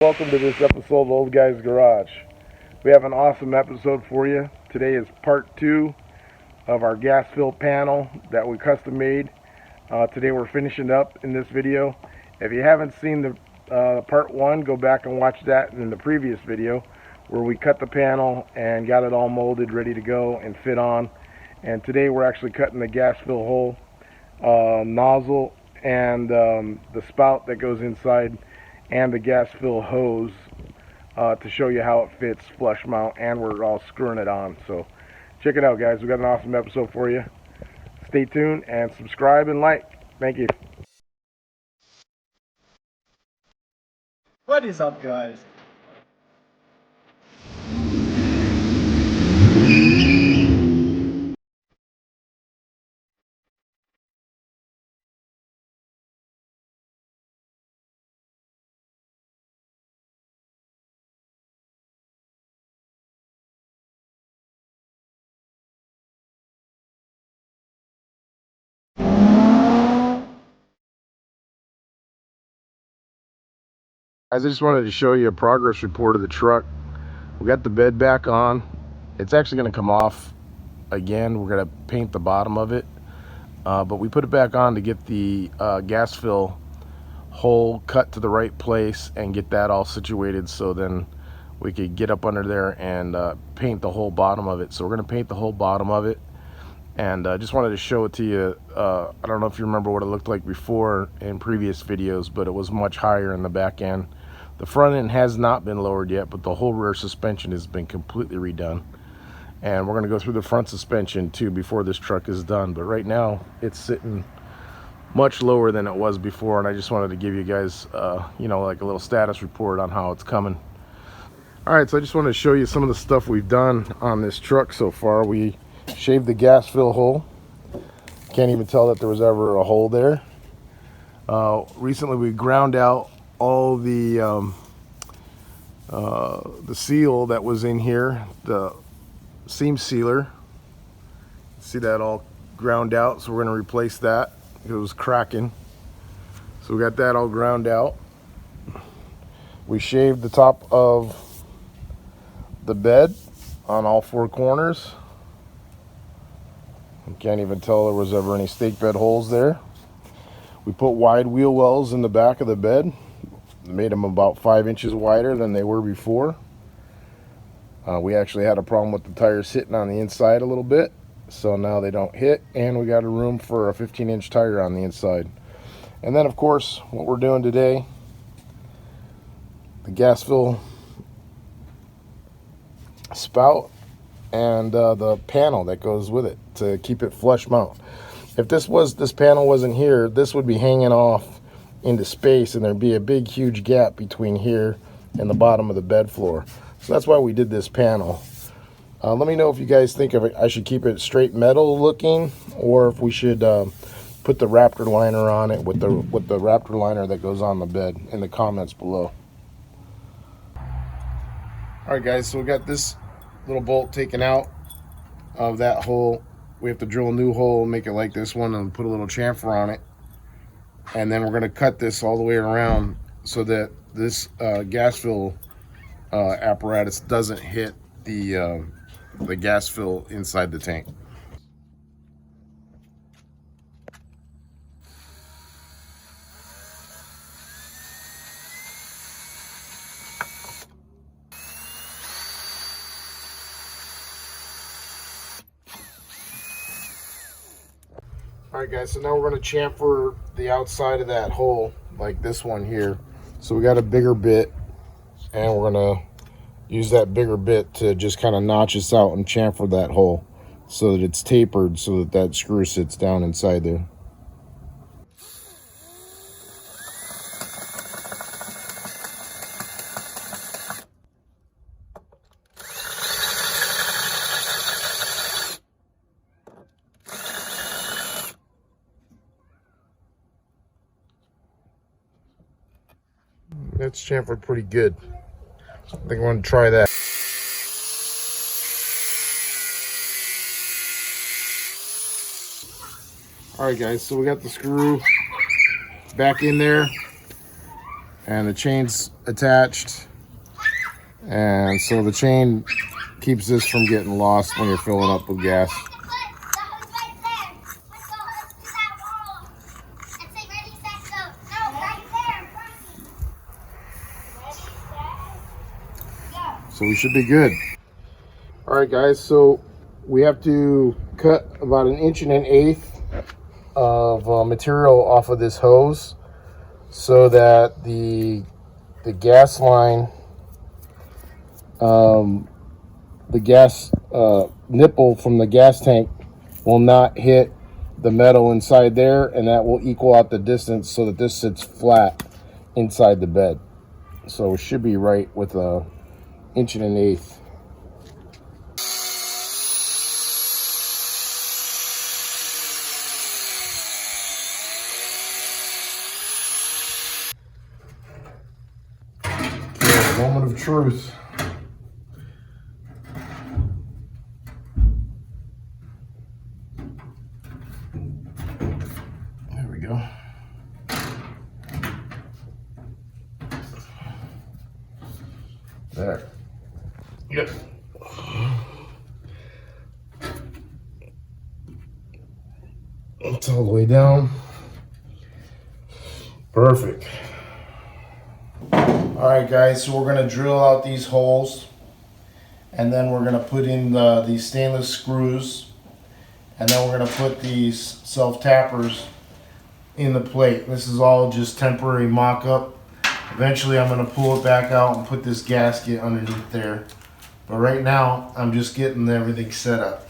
Welcome to this episode of Old Guy's Garage. We have an awesome episode for you. Today is part 2 of our gas fill panel that we custom made. Today we're finishing up in this video. If you haven't seen the part 1, go back and watch that in the previous video where we cut the panel and got it all molded, ready to go and fit on. And today we're actually cutting the gas fill hole, nozzle, and the spout that goes inside, and the gas fill hose to show you how it fits flush mount, and we're all screwing it on. So check it out, guys. We got an awesome episode for you. Stay tuned and subscribe and like. Thank you. What is up, guys? Guys, I just wanted to show you a progress report of the truck. We got the bed back on. It's actually going to come off again. We're going to paint the bottom of it. But we put it back on to get the gas fill hole cut to the right place and get that all situated, so then we could get up under there and paint the whole bottom of it. So we're going to paint the whole bottom of it, and just wanted to show it to you. I don't know if you remember what it looked like before in previous videos, but it was much higher in the back end. The front end has not been lowered yet, but the whole rear suspension has been completely redone. And we're going to go through the front suspension too before this truck is done. But right now it's sitting much lower than it was before, and I just wanted to give you guys like a little status report on how it's coming. All right, so I just wanted to show you some of the stuff we've done on this truck so far. We shaved the gas fill hole. Can't even tell that there was ever a hole there. Recently we ground out all the seal that was in here, the seam sealer. See that all ground out, so we're going to replace that. It was cracking, so we got that all ground out. We shaved the top of the bed on all 4 corners. You can't even tell there was ever any stake bed holes there. We put wide wheel wells in the back of the bed. Made them about 5 inches wider than they were before. We actually had a problem with the tires hitting on the inside a little bit, so now they don't hit, and we got a room for a 15-inch tire on the inside. And then of course what we're doing today, the gas fill spout and the panel that goes with it to keep it flush mount. If this panel wasn't here, this would be hanging off into space, and there'd be a big huge gap between here and the bottom of the bed floor. So that's why we did this panel. Let me know if you guys think of it, I should keep it straight metal looking, or if we should put the Raptor liner on it with the Raptor liner that goes on the bed, in the comments below. Alright guys, so we got this little bolt taken out of that hole. We have to drill a new hole, make it like this one, and put a little chamfer on it. And then we're going to cut this all the way around so that this gas fill apparatus doesn't hit the gas fill inside the tank. Alright guys, so now we're going to chamfer the outside of that hole like this one here. So we got a bigger bit, and we're going to use that bigger bit to just kind of notch this out and chamfer that hole so that it's tapered, so that that screw sits down inside there. That's chamfered pretty good. I think I want to try that. Alright guys, so we got the screw back in there. and the chain's attached, and so the chain keeps this from getting lost when you're filling up with gas. So we should be good. All right, guys, so we have to cut about 1.125 inches of material off of this hose so that the gas line, the gas nipple from the gas tank will not hit the metal inside there, and that will equal out the distance so that this sits flat inside the bed. So it should be right with 1.125 inches. Okay, moment of truth. There we go. There. Yep. It's all the way down. Perfect. All right, guys, so we're going to drill out these holes, and then we're going to put in these stainless screws, and then we're going to put these self-tappers in the plate. This is all just temporary mock-up. Eventually I'm going to pull it back out and put this gasket underneath there. But right now I'm just getting everything set up.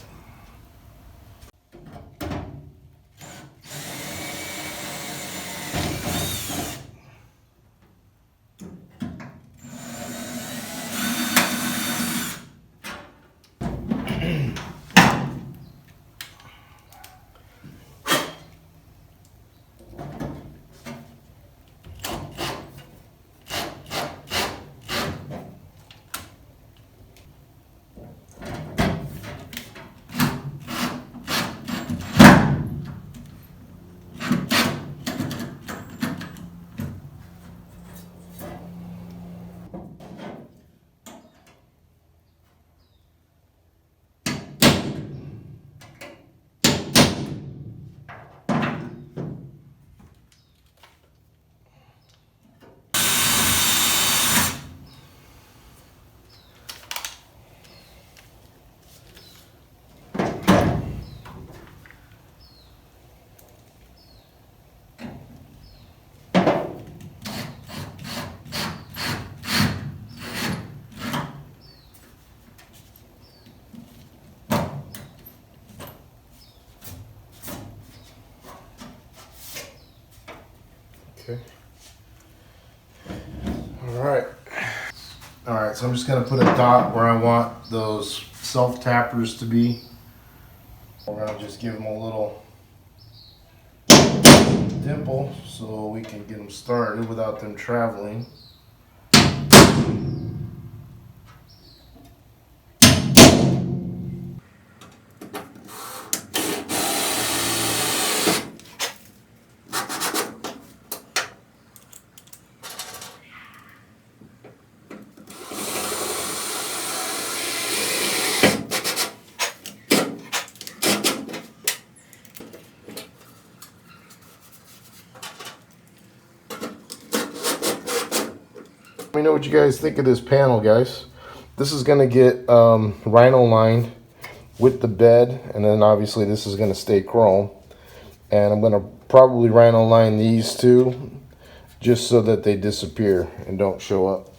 Okay. All right, so I'm just gonna put a dot where I want those self-tappers to be. We're gonna just give them a little dimple so we can get them started without them traveling. Let me know what you guys think of this panel, guys. This is gonna get rhino lined with the bed, and then obviously this is gonna stay chrome. And I'm gonna probably rhino line these two just so that they disappear and don't show up.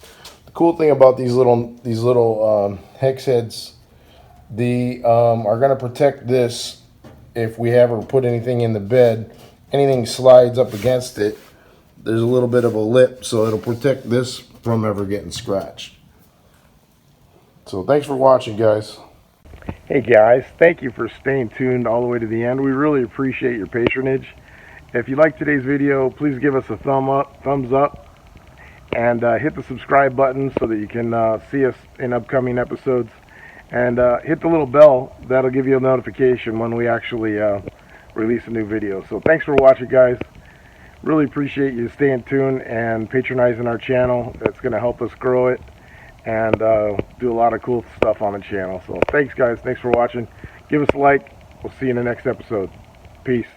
The cool thing about these little hex heads, are gonna protect this if we ever put anything in the bed. Anything slides up against it, there's a little bit of a lip, so it'll protect this from ever getting scratched. So thanks for watching, guys. Hey guys, thank you for staying tuned all the way to the end. We really appreciate your patronage. If you like today's video, please give us a thumbs up, and hit the subscribe button so that you can see us in upcoming episodes. And hit the little bell, that'll give you a notification when we actually release a new video. So thanks for watching, guys. Really appreciate you staying tuned and patronizing our channel. That's going to help us grow it and do a lot of cool stuff on the channel. So thanks guys, thanks for watching. Give us a like. We'll see you in the next episode. Peace.